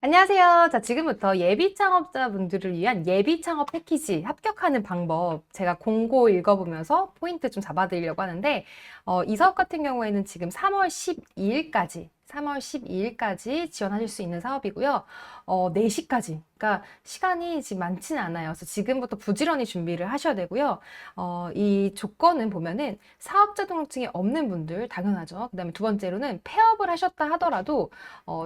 안녕하세요. 자, 지금부터 예비 창업자분들을 위한 예비 창업 패키지 합격하는 방법 제가 공고 읽어보면서 포인트 좀 잡아드리려고 하는데 이 사업 같은 경우에는 지금 3월 12일까지 지원하실 수 있는 사업이고요. 4시까지. 그러니까 시간이 지금 많지는 않아요. 그래서 지금부터 부지런히 준비를 하셔야 되고요. 이 조건은 보면은 사업자 등록증이 없는 분들 당연하죠. 그다음에 두 번째로는 폐업을 하셨다 하더라도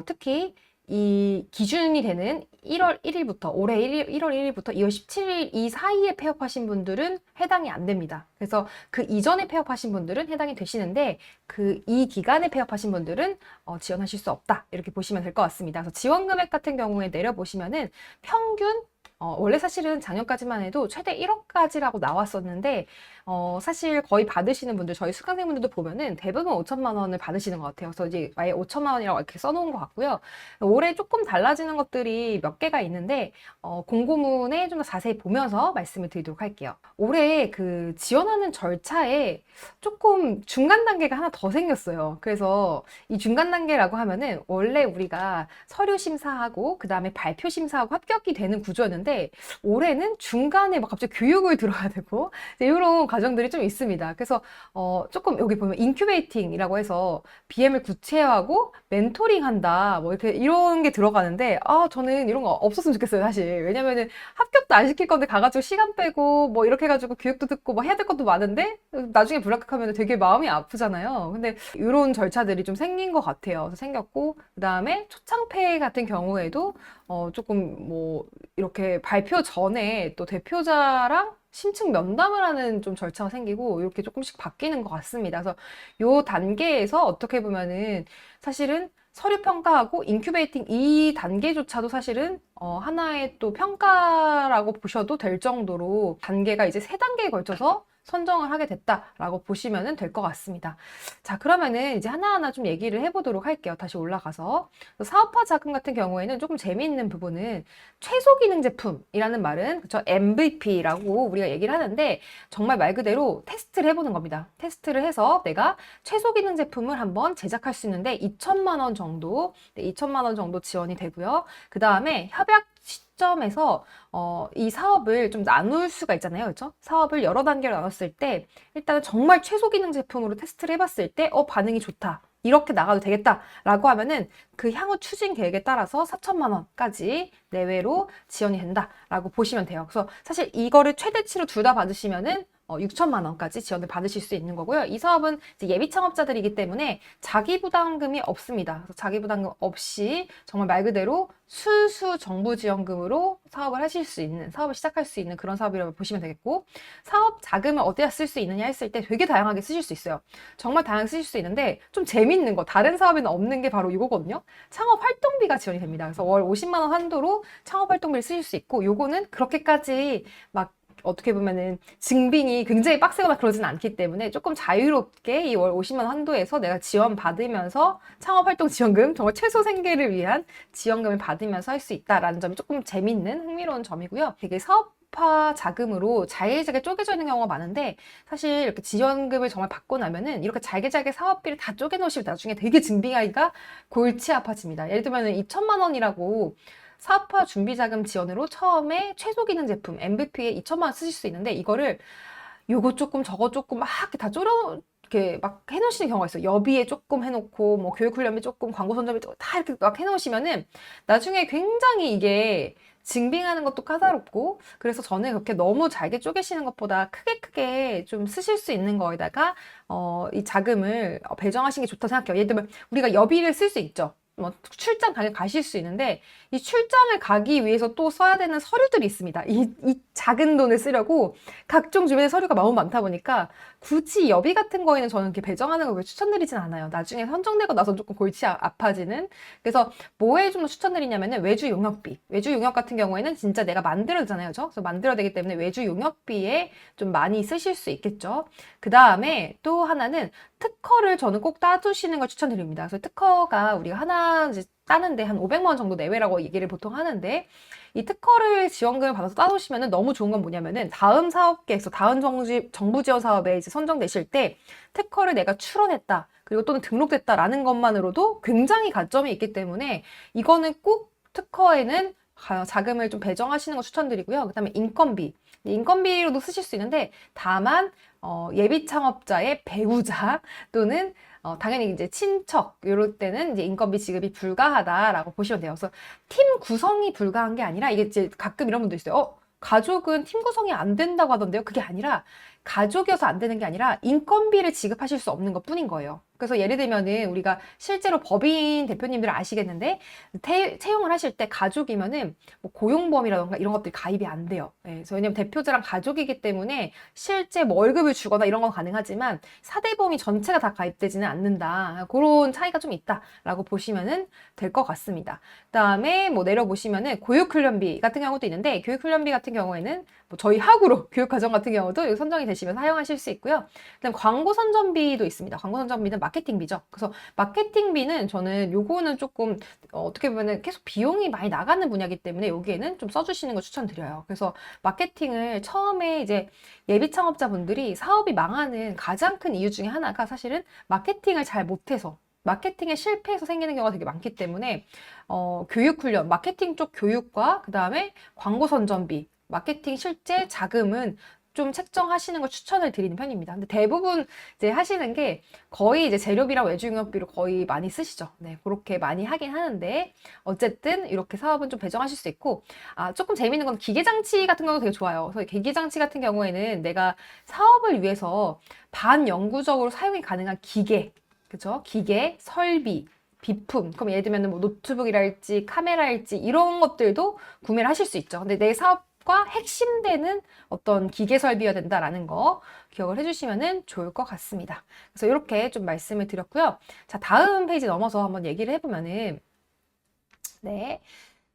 특히 이 기준이 되는 1월 1일부터 올해 1월 1일부터 2월 17일 이 사이에 폐업하신 분들은 해당이 안 됩니다. 그래서 그 이전에 폐업하신 분들은 해당이 되시는데 이 기간에 폐업하신 분들은 지원하실 수 없다. 이렇게 보시면 될 것 같습니다. 그래서 지원 금액 같은 경우에 내려보시면은 평균 원래 사실은 작년까지만 해도 최대 1억까지라고 나왔었는데, 사실 거의 받으시는 분들, 저희 수강생분들도 보면은 대부분 5천만 원을 받으시는 것 같아요. 그래서 이제 아예 5천만 원이라고 이렇게 써놓은 것 같고요. 올해 조금 달라지는 것들이 몇 개가 있는데, 공고문에 좀 더 자세히 보면서 말씀을 드리도록 할게요. 올해 그 지원하는 절차에 조금 중간 단계가 하나 더 생겼어요. 그래서 이 중간 단계라고 하면은 원래 우리가 서류 심사하고 그 다음에 발표 심사하고 합격이 되는 구조였는데 올해는 중간에 막 갑자기 교육을 들어야 되고 이런 과정들이 좀 있습니다. 그래서 조금 여기 보면 인큐베이팅이라고 해서 BM을 구체화하고 멘토링한다 뭐 이렇게 이런 게 들어가는데 저는 이런 거 없었으면 좋겠어요 사실. 왜냐면은 합격도 안 시킬 건데 가가지고 시간 빼고 뭐 이렇게 해가지고 교육도 듣고 뭐 해야 될 것도 많은데 나중에 불합격하면 되게 마음이 아프잖아요. 근데 이런 절차들이 좀 생긴 것 같아요. 그래서 생겼고 그 다음에 초창패 같은 경우에도 조금 뭐 이렇게 발표 전에 또 대표자랑 심층 면담을 하는 좀 절차가 생기고 이렇게 조금씩 바뀌는 것 같습니다. 그래서 요 단계에서 어떻게 보면은 사실은 서류 평가하고 인큐베이팅 이 단계조차도 사실은 하나의 또 평가라고 보셔도 될 정도로 단계가 이제 3단계에 걸쳐서 선정을 하게 됐다라고 보시면 될 것 같습니다. 자, 그러면은 이제 하나하나 좀 얘기를 해보도록 할게요. 다시 올라가서. 사업화 자금 같은 경우에는 조금 재미있는 부분은 최소 기능 제품이라는 말은 그쵸? MVP라고 우리가 얘기를 하는데 정말 말 그대로 테스트를 해보는 겁니다. 테스트를 해서 내가 최소 기능 제품을 한번 제작할 수 있는데 2천만 원 정도, 2천만 원 정도 지원이 되고요. 그 다음에 협약 시점에서 이 사업을 좀 나눌 수가 있잖아요. 그렇죠? 사업을 여러 단계로 나눴을 때 일단은 정말 최소 기능 제품으로 테스트를 해봤을 때 반응이 좋다. 이렇게 나가도 되겠다라고 하면은 그 향후 추진 계획에 따라서 4천만 원까지 내외로 지원이 된다라고 보시면 돼요. 그래서 사실 이거를 최대치로 둘 다 받으시면은 6천만 원까지 지원을 받으실 수 있는 거고요. 이 사업은 이제 예비 창업자들이기 때문에 자기 부담금이 없습니다. 그래서 자기 부담금 없이 정말 말 그대로 순수 정부 지원금으로 사업을 하실 수 있는, 사업을 시작할 수 있는 그런 사업이라고 보시면 되겠고, 사업 자금을 어디다 쓸 수 있느냐 했을 때 되게 다양하게 쓰실 수 있어요. 정말 다양하게 쓰실 수 있는데 좀 재밌는 거, 다른 사업에는 없는 게 바로 이거거든요. 창업 활동비가 지원이 됩니다. 그래서 월 50만 원 한도로 창업 활동비를 쓰실 수 있고, 요거는 그렇게까지 막 어떻게 보면은 증빙이 굉장히 빡세거나 그러진 않기 때문에 조금 자유롭게 이 월 50만 원 한도에서 내가 지원 받으면서 창업활동 지원금, 정말 최소 생계를 위한 지원금을 받으면서 할 수 있다라는 점이 조금 재밌는 흥미로운 점이고요. 되게 사업화 자금으로 잘게 쪼개져 있는 경우가 많은데 사실 이렇게 지원금을 정말 받고 나면은 이렇게 잘게 사업비를 다 쪼개 놓으시면 나중에 되게 증빙하기가 골치 아파집니다. 예를 들면 2천만 원이라고 사업화 준비자금 지원으로 처음에 최소 기능 제품 MVP에 2천만 원 쓰실 수 있는데 이거를 요거 조금 저거 조금 막 이렇게 다 쪼려 이렇게 막 해놓으시는 경우가 있어요. 여비에 조금 해놓고 뭐 교육훈련비 조금 광고 선점비 조금 다 이렇게 막 해놓으시면은 나중에 굉장히 이게 증빙하는 것도 까다롭고 그래서 저는 그렇게 너무 잘게 쪼개시는 것보다 크게 좀 쓰실 수 있는 거에다가 이 자금을 배정하시는 게 좋다 생각해요. 예를 들면 우리가 여비를 쓸 수 있죠. 뭐 출장 당연히 가실 수 있는데 이 출장을 가기 위해서 또 써야 되는 서류들이 있습니다. 이 작은 돈을 쓰려고 각종 주변에 서류가 너무 많다 보니까 굳이 여비 같은 거에는 저는 이렇게 배정하는 걸 추천드리진 않아요. 나중에 선정되고 나서 조금 골치 아파지는. 그래서 뭐에 좀 더 추천드리냐면은 외주 용역비. 외주 용역 같은 경우에는 진짜 내가 만들어잖아요. 그죠? 그래서 만들어야 되기 때문에 외주 용역비에 좀 많이 쓰실 수 있겠죠. 그 다음에 또 하나는 특허를 저는 꼭 따두시는 걸 추천드립니다. 그래서 특허가 우리가 하나 이제 따는데 한 500만 원 정도 내외라고 얘기를 보통 하는데 이 특허를 지원금을 받아서 따놓으시면 너무 좋은 건 뭐냐면은 다음 사업계에서 다음 정부 지원 사업에 이제 선정되실 때 특허를 내가 출원했다 그리고 또는 등록됐다라는 것만으로도 굉장히 가점이 있기 때문에 이거는 꼭 특허에는 자금을 좀 배정하시는 거 추천드리고요. 그다음에 인건비. 인건비로도 쓰실 수 있는데 다만 예비 창업자의 배우자 또는 당연히 이제 친척 이럴 때는 이제 인건비 지급이 불가하다라고 보시면 돼요. 그래서 팀 구성이 불가한 게 아니라 이게 이제 가끔 이런 분도 있어요. 가족은 팀 구성이 안 된다고 하던데요. 그게 아니라 가족이어서 안 되는 게 아니라 인건비를 지급하실 수 없는 것뿐인 거예요. 그래서 예를 들면은 우리가 실제로 법인 대표님들은 아시겠는데 채용을 하실 때 가족이면은 뭐 고용보험이라던가 이런 것들이 가입이 안 돼요. 네, 그래서 왜냐면 대표자랑 가족이기 때문에 실제 뭐 월급을 주거나 이런 건 가능하지만 사대보험이 전체가 다 가입되지는 않는다. 그런 차이가 좀 있다라고 보시면은 될 것 같습니다. 그다음에 뭐 내려보시면은 교육훈련비 같은 경우도 있는데 교육훈련비 같은 경우에는 뭐 저희 학우로 교육과정 같은 경우도 여기 선정이 되시면 사용하실 수 있고요. 그다음 광고 선전비도 있습니다. 광고 선전비는 마케팅비죠. 그래서 마케팅비는 저는 요거는 조금 어떻게 보면은 계속 비용이 많이 나가는 분야이기 때문에 여기에는 좀 써주시는 거 추천드려요. 그래서 마케팅을 처음에 이제 예비 창업자분들이 사업이 망하는 가장 큰 이유 중에 하나가 사실은 마케팅을 잘 못해서 마케팅에 실패해서 생기는 경우가 되게 많기 때문에 교육훈련, 마케팅 쪽 교육과 그 다음에 광고 선전비, 마케팅 실제 자금은 좀 책정하시는 걸 추천을 드리는 편입니다. 근데 대부분 이제 하시는 게 거의 이제 재료비랑 외주용역비로 거의 많이 쓰시죠. 네, 그렇게 많이 하긴 하는데 어쨌든 이렇게 사업은 좀 배정하실 수 있고 조금 재밌는 건 기계장치 같은 경우도 되게 좋아요. 그래서 기계장치 같은 경우에는 내가 사업을 위해서 반영구적으로 사용이 가능한 기계, 그죠? 기계, 설비, 비품, 그럼 예를 들면 뭐 노트북이랄지 카메라일지 이런 것들도 구매를 하실 수 있죠. 근데 내 사업과 핵심되는 어떤 기계 설비여야 된다라는 거 기억을 해주시면 좋을 것 같습니다. 그래서 이렇게 좀 말씀을 드렸고요. 자, 다음 페이지 넘어서 한번 얘기를 해보면은, 네.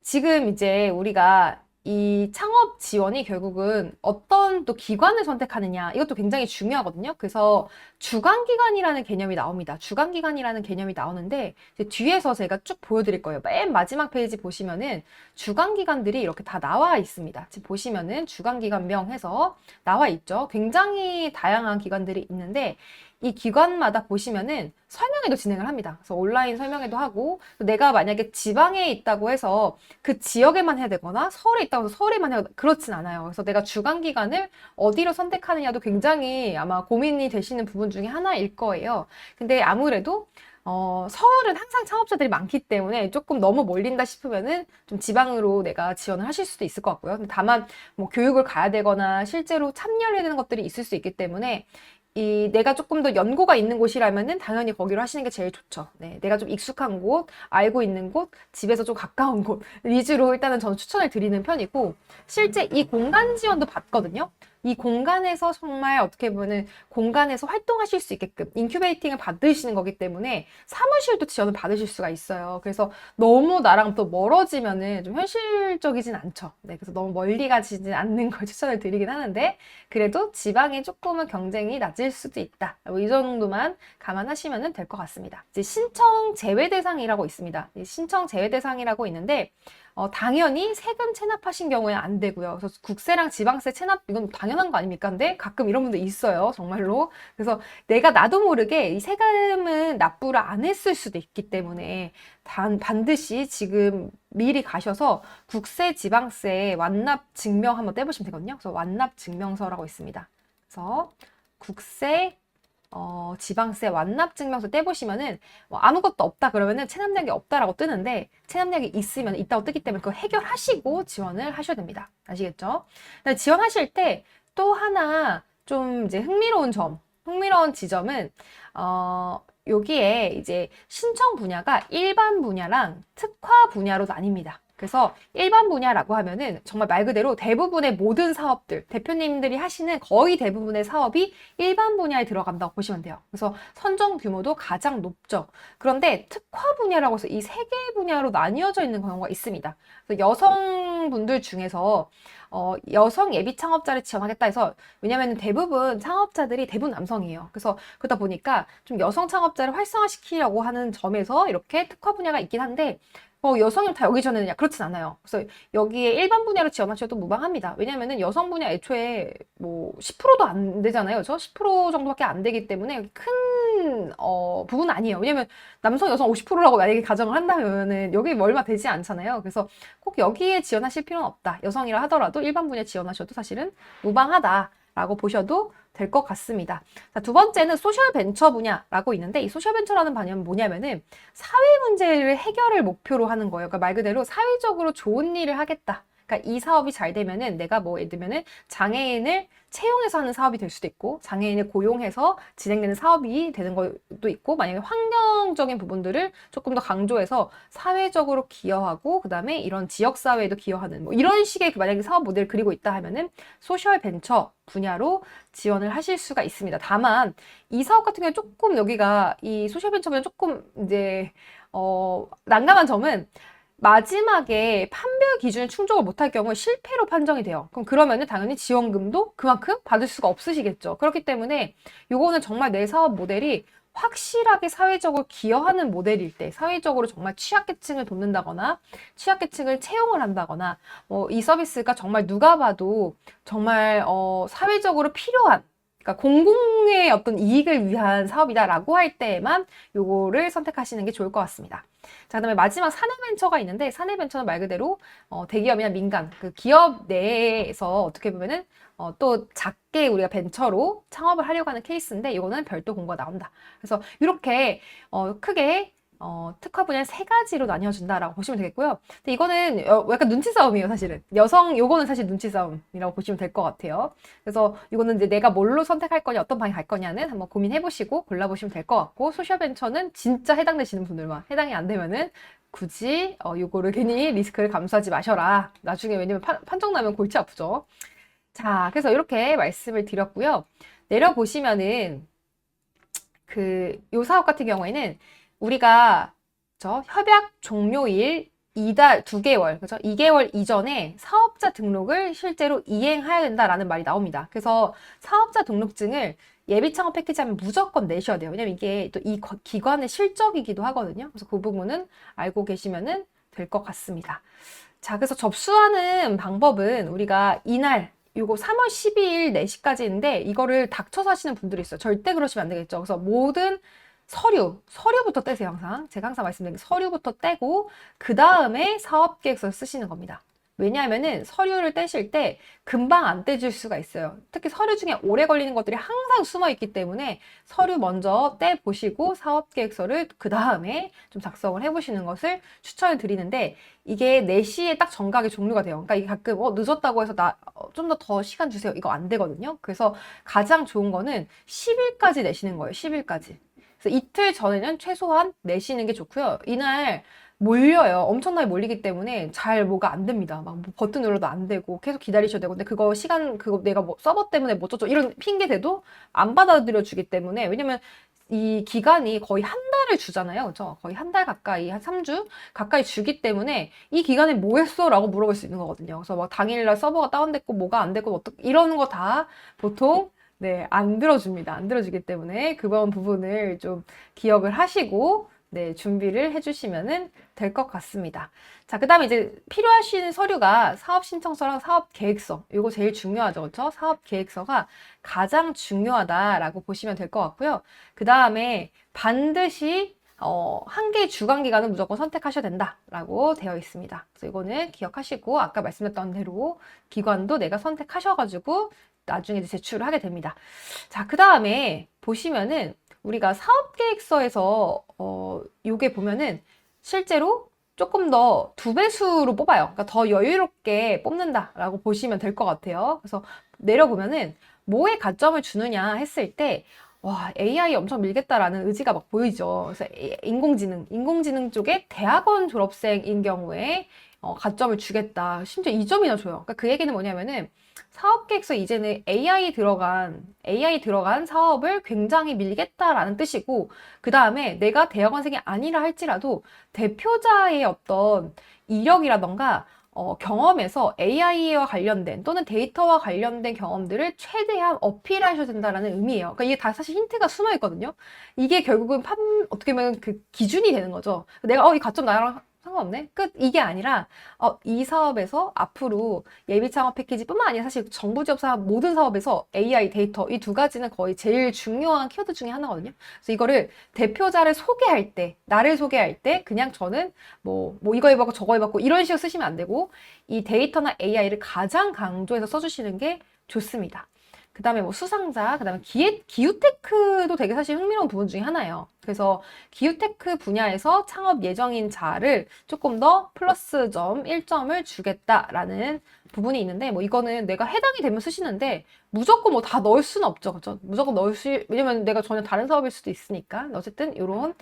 지금 이제 우리가 이 창업 지원이 결국은 어떤 또 기관을 선택하느냐 이것도 굉장히 중요하거든요. 그래서 주관기관이라는 개념이 나옵니다. 주관기관이라는 개념이 나오는데 이제 뒤에서 제가 쭉 보여드릴 거예요. 맨 마지막 페이지 보시면은 주관기관들이 이렇게 다 나와 있습니다. 지금 보시면은 주관기관명 해서 나와 있죠. 굉장히 다양한 기관들이 있는데 이 기관마다 보시면은 설명회도 진행을 합니다. 그래서 온라인 설명회도 하고 내가 만약에 지방에 있다고 해서 그 지역에만 해야 되거나 서울에 있다고 해서 서울에만 해야 그렇진 않아요. 그래서 내가 주관기관을 어디로 선택하느냐도 굉장히 아마 고민이 되시는 부분 중에 하나일 거예요. 근데 아무래도 서울은 항상 창업자들이 많기 때문에 조금 너무 몰린다 싶으면은 좀 지방으로 내가 지원을 하실 수도 있을 것 같고요. 근데 다만 뭐 교육을 가야 되거나 실제로 참여를 해야 되는 것들이 있을 수 있기 때문에 내가 조금 더 연고가 있는 곳이라면은 당연히 거기로 하시는 게 제일 좋죠. 네, 내가 좀 익숙한 곳, 알고 있는 곳, 집에서 좀 가까운 곳 위주로 일단은 저는 추천을 드리는 편이고 실제 이 공간 지원도 받거든요. 이 공간에서 정말 어떻게 보면 공간에서 활동하실 수 있게끔 인큐베이팅을 받으시는 거기 때문에 사무실도 지원을 받으실 수가 있어요. 그래서 너무 나랑 또 멀어지면은 좀 현실적이진 않죠. 네, 그래서 너무 멀리 가지진 않는 걸 추천을 드리긴 하는데 그래도 지방에 조금은 경쟁이 낮을 수도 있다. 이 정도만 감안하시면 될 것 같습니다. 이제 신청 제외 대상이라고 있습니다. 신청 제외 대상이라고 있는데 당연히 세금 체납하신 경우에는 안 되고요. 그래서 국세랑 지방세 체납 이건 당연한 거 아닙니까? 근데 가끔 이런 분들 있어요. 정말로. 그래서 내가 나도 모르게 이 세금은 납부를 안 했을 수도 있기 때문에 반드시 지금 미리 가셔서 국세, 지방세 완납 증명 한번 떼보시면 되거든요. 그래서 완납 증명서라고 있습니다. 그래서 국세, 지방세 완납 증명서 떼보시면은 뭐 아무것도 없다 그러면은 체납량이 없다라고 뜨는데 체납량이 있으면 있다고 뜨기 때문에 그거 해결하시고 지원을 하셔야 됩니다. 아시겠죠? 지원하실 때 또 하나 좀 이제 흥미로운 지점은 여기에 이제 신청 분야가 일반 분야랑 특화 분야로 나뉩니다. 그래서 일반 분야라고 하면은 정말 말 그대로 대부분의 모든 사업들, 대표님들이 하시는 거의 대부분의 사업이 일반 분야에 들어간다고 보시면 돼요. 그래서 선정 규모도 가장 높죠. 그런데 특화 분야라고 해서 이 세 개 분야로 나뉘어져 있는 경우가 있습니다. 그래서 여성분들 중에서 여성 예비 창업자를 지원하겠다 해서 왜냐면 대부분 창업자들이 대부분 남성이에요. 그래서 그러다 보니까 좀 여성 창업자를 활성화시키려고 하는 점에서 이렇게 특화 분야가 있긴 한데 여성이면 다 여기 지원했느냐? 그렇진 않아요. 그래서 여기에 일반 분야로 지원하셔도 무방합니다. 왜냐면은 여성 분야 애초에 뭐 10%도 안 되잖아요. 저 10% 정도밖에 안 되기 때문에 큰 부분은 아니에요. 왜냐면 남성, 여성 50%라고 만약에 가정을 한다면은 여기 얼마 되지 않잖아요. 그래서 꼭 여기에 지원하실 필요는 없다. 여성이라 하더라도 일반 분야 지원하셔도 사실은 무방하다라고 보셔도 될 것 같습니다. 자, 두 번째는 소셜 벤처 분야라고 있는데 이 소셜 벤처라는 반영은 뭐냐면은 사회 문제를 해결을 목표로 하는 거예요. 그러니까 말 그대로 사회적으로 좋은 일을 하겠다. 그러니까 이 사업이 잘 되면은 내가 뭐 예를 들면은 장애인을 채용해서 하는 사업이 될 수도 있고 장애인을 고용해서 진행되는 사업이 되는 것도 있고 만약에 환경적인 부분들을 조금 더 강조해서 사회적으로 기여하고 그다음에 이런 지역 사회에도 기여하는 뭐 이런 식의 만약에 사업 모델을 그리고 있다 하면은 소셜 벤처 분야로 지원을 하실 수가 있습니다. 다만 이 사업 같은 경우에 조금 여기가 이 소셜 벤처 분야 조금 이제 난감한 점은 마지막에 판별 기준을 충족을 못할 경우에 실패로 판정이 돼요. 그러면은 당연히 지원금도 그만큼 받을 수가 없으시겠죠. 그렇기 때문에 요거는 정말 내 사업 모델이 확실하게 사회적으로 기여하는 모델일 때, 사회적으로 정말 취약계층을 돕는다거나, 취약계층을 채용을 한다거나, 이 서비스가 정말 누가 봐도 정말 사회적으로 필요한 그러니까 공공의 어떤 이익을 위한 사업이다라고 할 때에만 요거를 선택하시는 게 좋을 것 같습니다. 자, 그다음에 마지막 사내벤처가 있는데 사내벤처는 말 그대로 대기업이나 민간 그 기업 내에서 어떻게 보면은 또 작게 우리가 벤처로 창업을 하려고 하는 케이스인데 이거는 별도 공고가 나온다. 그래서 이렇게 크게 특화 분야를 세 가지로 나뉘어준다라고 보시면 되겠고요. 근데 이거는 약간 눈치 싸움이에요, 사실은. 요거는 사실 눈치 싸움이라고 보시면 될 것 같아요. 그래서 이거는 이제 내가 뭘로 선택할 거냐, 어떤 방향 갈 거냐는 한번 고민해보시고 골라보시면 될 것 같고, 소셜벤처는 진짜 해당되시는 분들만, 해당이 안 되면은 굳이 요거를 괜히 리스크를 감수하지 마셔라. 나중에 왜냐면 판정 나면 골치 아프죠. 자, 그래서 이렇게 말씀을 드렸고요. 내려보시면은 요 사업 같은 경우에는 우리가 협약 종료일 2개월, 그죠? 2개월 이전에 사업자 등록을 실제로 이행해야 된다라는 말이 나옵니다. 그래서 사업자 등록증을 예비 창업 패키지 하면 무조건 내셔야 돼요. 왜냐면 이게 또 이 기관의 실적이기도 하거든요. 그래서 그 부분은 알고 계시면은 될 것 같습니다. 자, 그래서 접수하는 방법은 우리가 이날 요거 3월 12일 4시까지인데 이거를 닥쳐서 하시는 분들이 있어요. 절대 그러시면 안 되겠죠. 그래서 모든 서류부터 떼세요, 항상. 제가 항상 말씀드린 게 서류부터 떼고, 그 다음에 사업계획서를 쓰시는 겁니다. 왜냐하면은 서류를 떼실 때 금방 안 떼줄 수가 있어요. 특히 서류 중에 오래 걸리는 것들이 항상 숨어 있기 때문에 서류 먼저 떼보시고 사업계획서를 그 다음에 좀 작성을 해보시는 것을 추천을 드리는데 이게 4시에 딱 정각이 종료가 돼요. 그러니까 이게 가끔 늦었다고 해서 좀 더 시간 주세요. 이거 안 되거든요. 그래서 가장 좋은 거는 10일까지 내시는 거예요. 10일까지. 그래서 이틀 전에는 최소한 내시는 게 좋고요. 이날 몰려요. 엄청나게 몰리기 때문에 잘 뭐가 안 됩니다. 막 버튼 눌러도 안 되고 계속 기다리셔야 되고 근데 그거 내가 뭐 서버 때문에 뭐 어쩌죠 이런 핑계 대도 안 받아들여 주기 때문에 왜냐면 이 기간이 거의 한 달을 주잖아요. 그죠? 거의 한 달 가까이, 한 3주 가까이 주기 때문에 이 기간에 뭐 했어? 라고 물어볼 수 있는 거거든요. 그래서 막 당일날 서버가 다운됐고 뭐가 안 됐고 이러는 거 다 보통 네, 안 들어줍니다. 안 들어주기 때문에 그번 부분을 좀 기억을 하시고 네, 준비를 해주시면 될 것 같습니다. 자, 그 다음에 이제 필요하신 서류가 사업 신청서랑 사업 계획서. 이거 제일 중요하죠. 그렇죠? 사업 계획서가 가장 중요하다라고 보시면 될 것 같고요. 그 다음에 반드시 한 개의 주관 기관은 무조건 선택하셔야 된다라고 되어 있습니다. 그래서 이거는 기억하시고 아까 말씀드렸던 대로 기관도 내가 선택하셔가지고 나중에 이제 제출을 하게 됩니다. 자, 그 다음에 보시면은 우리가 사업계획서에서 요게 보면은 실제로 조금 더 2배수로 뽑아요. 그러니까 더 여유롭게 뽑는다라고 보시면 될 것 같아요. 그래서 내려보면은 뭐에 가점을 주느냐 했을 때 와, AI 엄청 밀겠다라는 의지가 막 보이죠. 그래서 인공지능 쪽에 대학원 졸업생인 경우에 가점을 주겠다. 심지어 2점이나 줘요. 그러니까 그 얘기는 뭐냐면은 사업계획서 이제는 AI 들어간 사업을 굉장히 밀겠다라는 뜻이고, 그 다음에 내가 대학원생이 아니라 할지라도 대표자의 어떤 이력이라던가 경험에서 AI와 관련된 또는 데이터와 관련된 경험들을 최대한 어필하셔야 된다는 의미예요. 그러니까 이게 다 사실 힌트가 숨어 있거든요. 이게 결국은 어떻게 보면 그 기준이 되는 거죠. 내가 이 가점 나랑 상관없네. 끝. 이게 아니라 이 사업에서 앞으로 예비 창업 패키지뿐만 아니라 사실 정부 지원 사업 모든 사업에서 AI 데이터 이 두 가지는 거의 제일 중요한 키워드 중에 하나거든요. 그래서 이거를 대표자를 소개할 때, 나를 소개할 때 그냥 저는 뭐 이거 해봤고 저거 해봤고 이런 식으로 쓰시면 안 되고 이 데이터나 AI를 가장 강조해서 써주시는 게 좋습니다. 그 다음에 뭐 수상자, 그 다음에 기후테크도 되게 사실 흥미로운 부분 중에 하나예요. 그래서 기후테크 분야에서 창업 예정인 자를 조금 더 플러스 점 1점을 주겠다라는 부분이 있는데, 뭐 이거는 내가 해당이 되면 쓰시는데 무조건 뭐 다 넣을 수는 없죠. 그죠? 무조건 왜냐면 내가 전혀 다른 사업일 수도 있으니까. 어쨌든 이런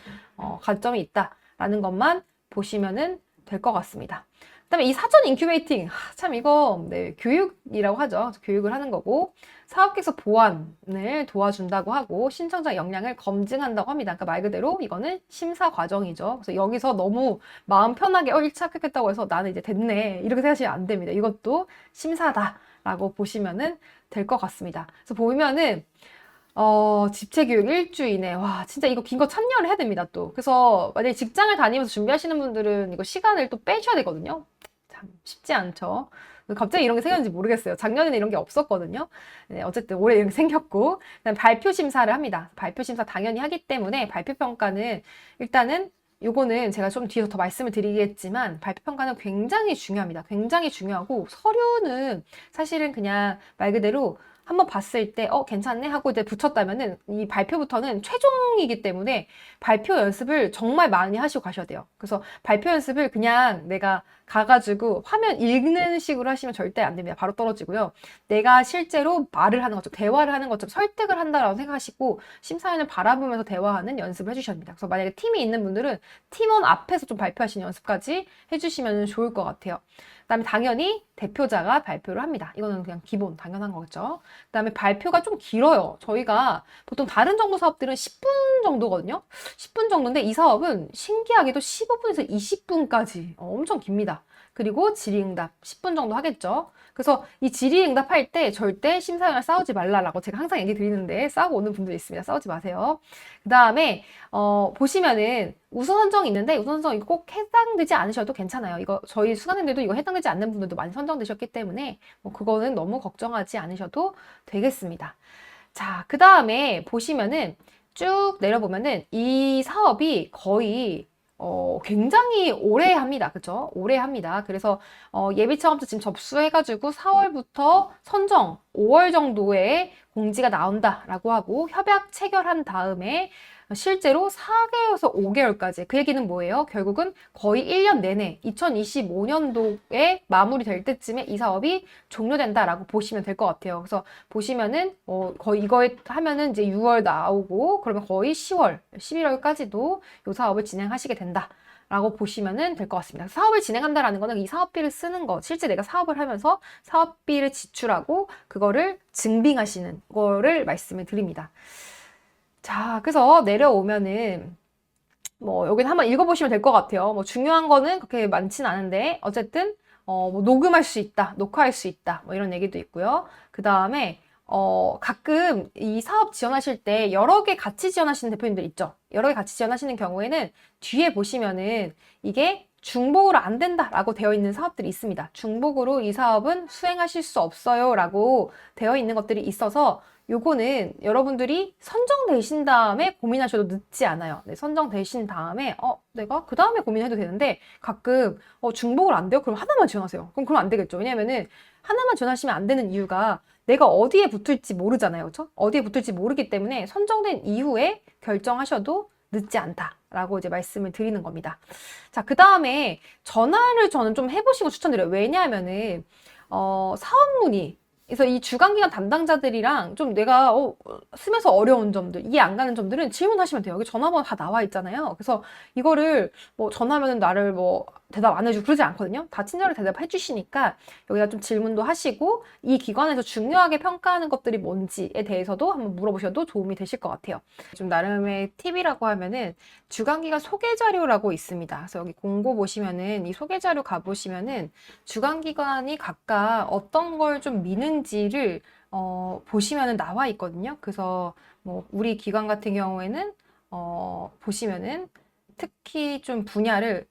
관점이 있다라는 것만 보시면은 될 것 같습니다. 그다음에 이 사전 인큐베이팅, 참 이거 교육이라고 하죠. 교육을 하는 거고 사업계획서 보완을 도와준다고 하고 신청자 역량을 검증한다고 합니다. 그러니까 말 그대로 이거는 심사 과정이죠. 그래서 여기서 너무 마음 편하게 1차 합격했다고 해서 나는 이제 됐네 이렇게 생각하시면 안 됩니다. 이것도 심사다라고 보시면은 될 것 같습니다. 그래서 보면은 집체교육 일주 이내. 와, 진짜 이거 긴 거 참여를 해야 됩니다, 또. 그래서 만약에 직장을 다니면서 준비하시는 분들은 이거 시간을 또 빼셔야 되거든요. 참 쉽지 않죠. 갑자기 이런 게 생겼는지 모르겠어요. 작년에는 이런 게 없었거든요. 네, 어쨌든 올해 이런 게 생겼고. 그다음 발표 심사를 합니다. 발표 심사 당연히 하기 때문에 발표 평가는 일단은 요거는 제가 좀 뒤에서 더 말씀을 드리겠지만 발표 평가는 굉장히 중요합니다. 굉장히 중요하고 서류는 사실은 그냥 말 그대로 한번 봤을 때 괜찮네 하고 이제 붙였다면은 이 발표부터는 최종이기 때문에 발표 연습을 정말 많이 하시고 가셔야 돼요. 그래서 발표 연습을 그냥 내가 가가지고 화면 읽는 식으로 하시면 절대 안 됩니다. 바로 떨어지고요. 내가 실제로 말을 하는 것처럼 대화를 하는 것처럼 설득을 한다라고 생각하시고 심사위원을 바라보면서 대화하는 연습을 해주셔야 합니다. 그래서 만약에 팀이 있는 분들은 팀원 앞에서 좀 발표하시는 연습까지 해주시면 좋을 것 같아요. 그다음에 당연히 대표자가 발표를 합니다. 이거는 그냥 기본 당연한 거겠죠. 그다음에 발표가 좀 길어요. 저희가 보통 다른 정부 사업들은 10분 정도거든요. 10분 정도인데 이 사업은 신기하게도 15분에서 20분까지 엄청 깁니다. 그리고 질의응답 10분 정도 하겠죠. 그래서 이 질의응답 할 때 절대 심사위원과 싸우지 말라라고 제가 항상 얘기 드리는데 싸우고 오는 분들이 있습니다. 싸우지 마세요. 그 다음에 보시면은 우선 선정이 있는데 우선 선정이 꼭 해당되지 않으셔도 괜찮아요. 이거 저희 수강생들도 이거 해당되지 않는 분들도 많이 선정되셨기 때문에 뭐 그거는 너무 걱정하지 않으셔도 되겠습니다. 자, 그 다음에 보시면은 쭉 내려보면은 이 사업이 거의 굉장히 오래 합니다. 그죠? 오래 합니다. 그래서, 예비 창업자 지금 접수해가지고 4월부터 선정 5월 정도에 공지가 나온다라고 하고 협약 체결한 다음에 실제로 4개월에서 5개월까지. 그 얘기는 뭐예요? 결국은 거의 1년 내내 2025년도에 마무리될 때쯤에 이 사업이 종료된다라고 보시면 될 것 같아요. 그래서 보시면은 거의 이거에 하면은 이제 6월 나오고 그러면 거의 10월, 11월까지도 이 사업을 진행하시게 된다. 라고 보시면 될 것 같습니다. 사업을 진행한다라는 거는 이 사업비를 쓰는 거, 실제 내가 사업을 하면서 사업비를 지출하고 그거를 증빙하시는 거를 말씀을 드립니다. 자, 그래서 내려오면은 뭐 여기는 한번 읽어보시면 될 것 같아요. 뭐 중요한 거는 그렇게 많진 않은데 어쨌든 뭐 녹음할 수 있다, 녹화할 수 있다, 뭐 이런 얘기도 있고요. 그 다음에 가끔 이 사업 지원하실 때 여러 개 같이 지원하시는 대표님들 있죠. 여러 개 같이 지원하시는 경우에는 뒤에 보시면은 이게 중복으로 안 된다라고 되어 있는 사업들이 있습니다. 중복으로 이 사업은 수행하실 수 없어요 라고 되어 있는 것들이 있어서 요거는 여러분들이 선정되신 다음에 고민하셔도 늦지 않아요. 네, 선정되신 다음에 내가 그 다음에 고민해도 되는데 가끔 중복을 안 돼요? 그럼 하나만 지원하세요. 그럼 안 되겠죠. 왜냐면은 하나만 지원하시면 안 되는 이유가 내가 어디에 붙을지 모르잖아요. 그렇죠? 어디에 붙을지 모르기 때문에 선정된 이후에 결정하셔도 늦지 않다라고 이제 말씀을 드리는 겁니다. 자, 그 다음에 전화를 저는 좀 해보시고 추천드려요. 왜냐하면은 사업 문의 그래서 이 주간기관 담당자들이랑 좀 내가 쓰면서 어려운 점들, 이해 안 가는 점들은 질문하시면 돼요. 여기 전화번호 다 나와 있잖아요. 그래서 이거를 뭐 전화하면은 나를 뭐 대답 안 해주고 그러지 않거든요. 다 친절하게 대답해 주시니까 여기다 좀 질문도 하시고 이 기관에서 중요하게 평가하는 것들이 뭔지에 대해서도 한번 물어보셔도 도움이 되실 것 같아요. 좀 나름의 팁이라고 하면은 주간기관 소개자료라고 있습니다. 그래서 여기 공고 보시면은 이 소개자료 가보시면은 주간기관이 각각 어떤 걸 좀 미는지를 보시면은 나와 있거든요. 그래서 뭐 우리 기관 같은 경우에는 보시면은 특히 좀 분야를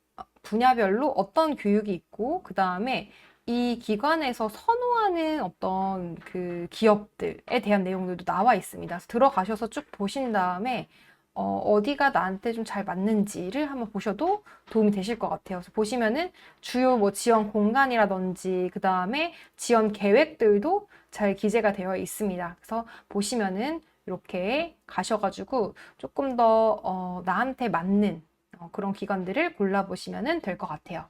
분야별로 어떤 교육이 있고, 그 다음에 이 기관에서 선호하는 어떤 그 기업들에 대한 내용들도 나와 있습니다. 그래서 들어가셔서 쭉 보신 다음에 어디가 나한테 좀 잘 맞는지를 한번 보셔도 도움이 되실 것 같아요. 그래서 보시면은 주요 뭐 지원 공간이라든지 그 다음에 지원 계획들도 잘 기재가 되어 있습니다. 그래서 보시면은 이렇게 가셔가지고 조금 더 나한테 맞는 그런 기관들을 골라보시면 될 것 같아요.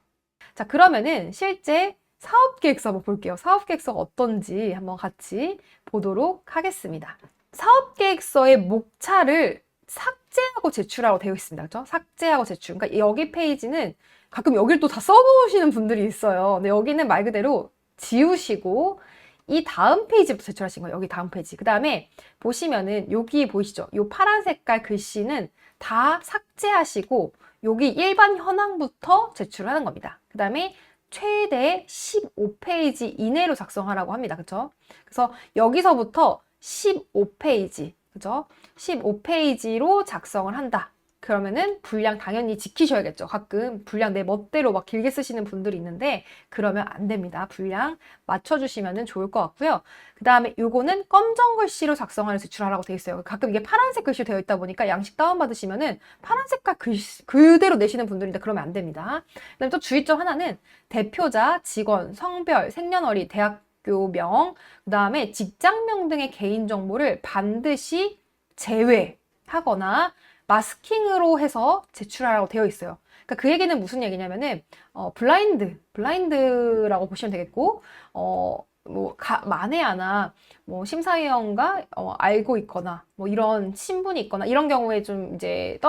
자, 그러면은 실제 사업계획서 한번 볼게요. 사업계획서가 어떤지 한번 같이 보도록 하겠습니다. 사업계획서의 목차를 삭제하고 제출하라고 되어 있습니다. 그렇죠? 삭제하고 제출. 그러니까 여기 페이지는 가끔 여기를 또 다 써놓으시는 분들이 있어요. 근데 여기는 말 그대로 지우시고 이 다음 페이지부터 제출하신 거예요. 여기 다음 페이지. 그 다음에 보시면은 여기 보이시죠? 이 파란 색깔 글씨는 다 삭제하시고 여기 일반 현황부터 제출하는 겁니다. 그 다음에 최대 15페이지 이내로 작성하라고 합니다. 그쵸? 그래서 여기서부터 15페이지, 그죠? 15페이지로 작성을 한다. 그러면은 분량 당연히 지키셔야겠죠. 가끔 분량 내 멋대로 막 길게 쓰시는 분들이 있는데 그러면 안 됩니다. 분량 맞춰주시면 좋을 것 같고요. 그 다음에 요거는 검정 글씨로 작성하여 제출하라고 되어 있어요. 가끔 이게 파란색 글씨로 되어 있다 보니까 양식 다운받으시면은 파란 색깔 글씨 그대로 내시는 분들인데 그러면 안 됩니다. 그 다음에 또 주의점 하나는 대표자, 직원, 성별, 생년월일, 대학교명, 그 다음에 직장명 등의 개인정보를 반드시 제외하거나 마스킹으로 해서 제출하라고 되어 있어요. 그러니까 그 얘기는 무슨 얘기냐면은 블라인드라고 보시면 되겠고 만에 하나 뭐 심사위원과 알고 있거나 뭐 이런 친분이 있거나 이런 경우에 좀 이제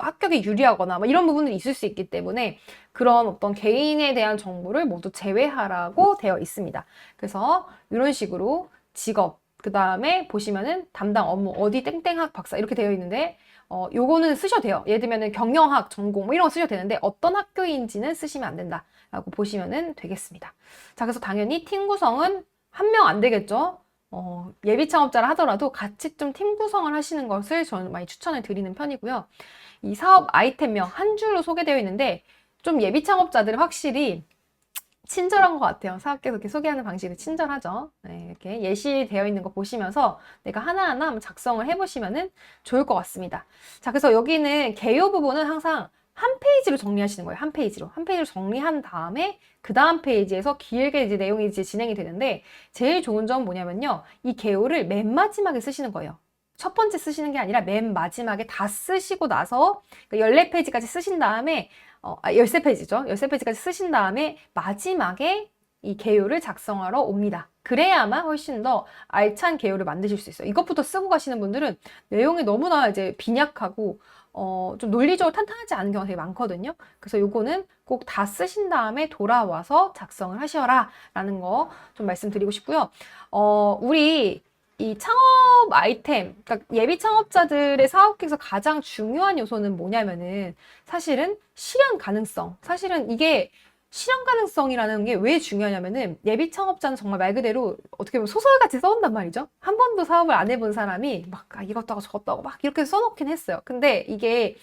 합격에 유리하거나 뭐 이런 부분들이 있을 수 있기 때문에 그런 어떤 개인에 대한 정보를 모두 제외하라고 되어 있습니다. 그래서 이런 식으로 직업 그 다음에 보시면은 담당 업무 어디 땡땡학 박사 이렇게 되어 있는데 요거는 쓰셔도 돼요. 예를 들면은 경영학 전공 뭐 이런 거 쓰셔도 되는데 어떤 학교인지는 쓰시면 안 된다 라고 보시면 되겠습니다. 자, 그래서 당연히 팀 구성은 한 명 안 되겠죠. 예비 창업자를 하더라도 같이 좀 팀 구성을 하시는 것을 저는 많이 추천을 드리는 편이고요. 이 사업 아이템명 한 줄로 소개되어 있는데 좀 예비 창업자들은 확실히 친절한 것 같아요. 사업계에서 이렇게 소개하는 방식이 친절하죠. 네, 이렇게 예시되어 있는 거 보시면서 내가 하나하나 한번 작성을 해보시면 좋을 것 같습니다. 자, 그래서 여기는 개요 부분은 항상 한 페이지로 정리하시는 거예요. 한 페이지로 정리한 다음에 그 다음 페이지에서 길게 이제 내용이 이제 진행이 되는데 제일 좋은 점은 뭐냐면요. 이 개요를 맨 마지막에 쓰시는 거예요. 첫 번째 쓰시는 게 아니라 맨 마지막에 다 쓰시고 나서 14페이지까지 쓰신 다음에 13페이지죠. 13페이지까지 쓰신 다음에 마지막에 이 개요를 작성하러 옵니다. 그래야만 훨씬 더 알찬 개요를 만드실 수 있어요. 이것부터 쓰고 가시는 분들은 내용이 너무나 이제 빈약하고 좀 논리적으로 탄탄하지 않은 경우가 되게 많거든요. 그래서 요거는 꼭 다 쓰신 다음에 돌아와서 작성을 하셔라 라는 거 좀 말씀드리고 싶고요. 우리 이 창업 아이템, 그러니까 예비 창업자들의 사업계획에서 가장 중요한 요소는 뭐냐면은 사실은 실현 가능성. 사실은 이게 실현 가능성이라는 게 왜 중요하냐면은 예비 창업자는 정말 말 그대로 어떻게 보면 소설같이 써온단 말이죠. 한 번도 사업을 안 해본 사람이 막 이것도 하고 저것도 하고 막 이렇게 써놓긴 했어요. 근데 이게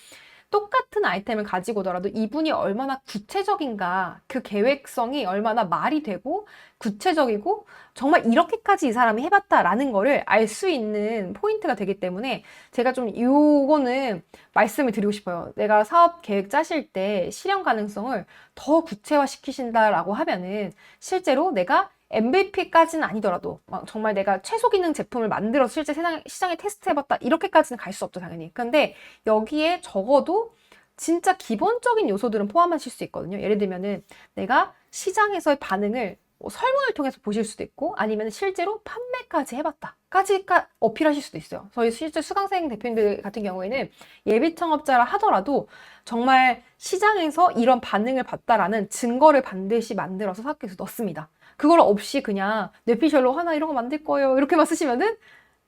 똑같은 아이템을 가지고 오더라도 이분이 얼마나 구체적인가, 그 계획성이 얼마나 말이 되고 구체적이고 정말 이렇게까지 이 사람이 해봤다라는 거를 알 수 있는 포인트가 되기 때문에 제가 좀 요거는 말씀을 드리고 싶어요. 내가 사업 계획 짜실 때 실현 가능성을 더 구체화 시키신다라고 하면은 실제로 내가 MVP까지는 아니더라도 정말 내가 최소 기능 제품을 만들어서 실제 시장에 테스트해봤다 이렇게까지는 갈 수 없죠 당연히. 근데 여기에 적어도 진짜 기본적인 요소들은 포함하실 수 있거든요. 예를 들면은 내가 시장에서의 반응을 설문을 통해서 보실 수도 있고 아니면 실제로 판매까지 해봤다까지 어필하실 수도 있어요. 저희 실제 수강생 대표님들 같은 경우에는 예비 창업자라 하더라도 정말 시장에서 이런 반응을 봤다라는 증거를 반드시 만들어서 사업계획에서 넣습니다. 그걸 없이 그냥 뇌피셜로 하나 이런 거 만들 거예요 이렇게만 쓰시면은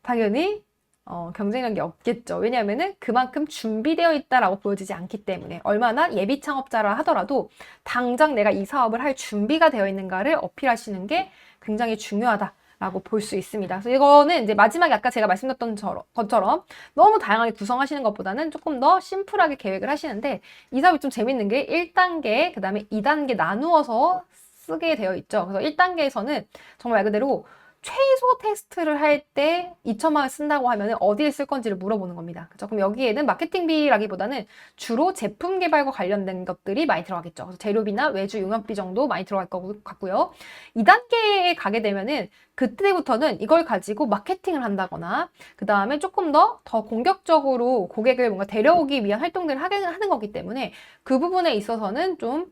당연히 경쟁력이 없겠죠. 왜냐하면은 그만큼 준비되어 있다라고 보여지지 않기 때문에 얼마나 예비 창업자라 하더라도 당장 내가 이 사업을 할 준비가 되어 있는가를 어필하시는 게 굉장히 중요하다. 라고 볼 수 있습니다. 그래서 이거는 이제 마지막에 아까 제가 말씀드렸던 것처럼 너무 다양하게 구성하시는 것보다는 조금 더 심플하게 계획을 하시는데 이 사업이 좀 재밌는 게 1단계, 그 다음에 2단계 나누어서 쓰게 되어 있죠. 그래서 1단계에서는 정말 말 그대로 최소 테스트를 할 때 2천만 원 쓴다고 하면 어디에 쓸 건지를 물어보는 겁니다. 그렇죠? 그럼 여기에는 마케팅비라기보다는 주로 제품 개발과 관련된 것들이 많이 들어가겠죠. 그래서 재료비나 외주 용역비 정도 많이 들어갈 것 같고요. 2단계에 가게 되면은 그때부터는 이걸 가지고 마케팅을 한다거나 그 다음에 조금 더 공격적으로 고객을 뭔가 데려오기 위한 활동들을 하는 거기 때문에 그 부분에 있어서는 좀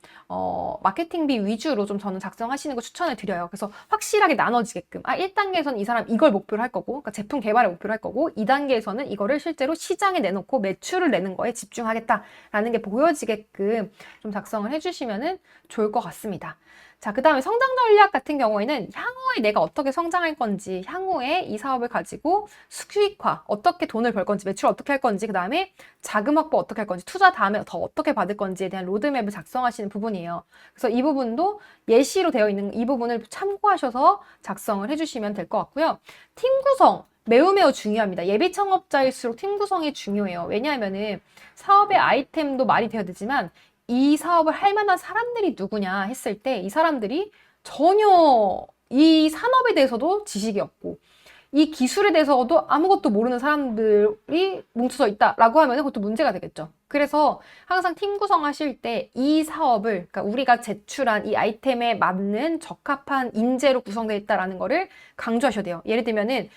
마케팅비 위주로 좀 저는 작성하시는 거 추천을 드려요. 그래서 확실하게 나눠지게끔 1단계에서는 이 사람 이걸 목표로 할 거고 그러니까 제품 개발을 목표로 할 거고 2단계에서는 이거를 실제로 시장에 내놓고 매출을 내는 거에 집중하겠다라는 게 보여지게끔 좀 작성을 해주시면 좋을 것 같습니다. 자, 그 다음에 성장 전략 같은 경우에는 향후에 내가 어떻게 성장할 건지, 향후에 이 사업을 가지고 수익화, 어떻게 돈을 벌 건지, 매출 어떻게 할 건지, 그 다음에 자금 확보 어떻게 할 건지, 투자 다음에 더 어떻게 받을 건지에 대한 로드맵을 작성하시는 부분이에요. 그래서 이 부분도 예시로 되어 있는 이 부분을 참고하셔서 작성을 해주시면 될 것 같고요. 팀 구성. 매우 중요합니다. 예비 창업자일수록 팀 구성이 중요해요. 왜냐하면은 사업의 아이템도 말이 되어야 되지만 이 사업을 할 만한 사람들이 누구냐 했을 때 이 사람들이 전혀 이 산업에 대해서도 지식이 없고 이 기술에 대해서도 아무것도 모르는 사람들이 뭉쳐져 있다라고 하면 그것도 문제가 되겠죠. 그래서 항상 팀 구성하실 때 이 사업을 그러니까 우리가 제출한 이 아이템에 맞는 적합한 인재로 구성되어 있다라는 거를 강조하셔야 돼요. 예를 들면은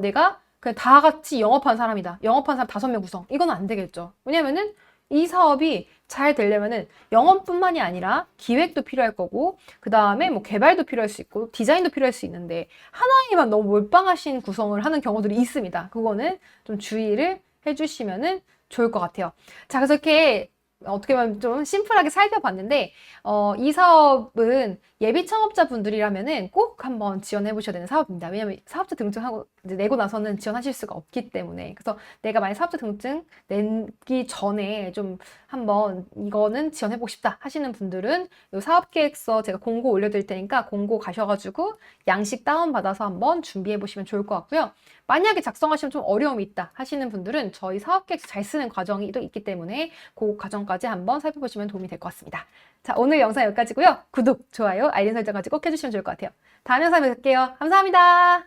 내가 그냥 다 같이 영업한 사람이다. 영업한 사람 5명 구성. 이건 안 되겠죠. 왜냐면은 이 사업이 잘 되려면은 영업뿐만이 아니라 기획도 필요할 거고 그 다음에 뭐 개발도 필요할 수 있고 디자인도 필요할 수 있는데 하나에만 너무 몰빵하신 구성을 하는 경우들이 있습니다. 그거는 좀 주의를 해주시면은 좋을 것 같아요. 자, 그래서 이렇게 어떻게 보면 좀 심플하게 살펴봤는데 이 사업은 예비 창업자분들이라면은 꼭 한번 지원해 보셔야 되는 사업입니다. 왜냐하면 사업자 등록하고 이제 내고 나서는 지원하실 수가 없기 때문에 그래서 내가 만약 사업자 등록증 내기 전에 좀 한번 이거는 지원해 보고 싶다 하시는 분들은 이 사업계획서 제가 공고 올려드릴 테니까 공고 가셔가지고 양식 다운받아서 한번 준비해 보시면 좋을 것 같고요. 만약에 작성하시면 좀 어려움이 있다 하시는 분들은 저희 사업계획서 잘 쓰는 과정이 또 있기 때문에 그 과정까지 한번 살펴보시면 도움이 될 것 같습니다. 자, 오늘 영상 여기까지고요. 구독, 좋아요, 알림 설정까지 꼭 해주시면 좋을 것 같아요. 다음 영상에 뵐게요. 감사합니다.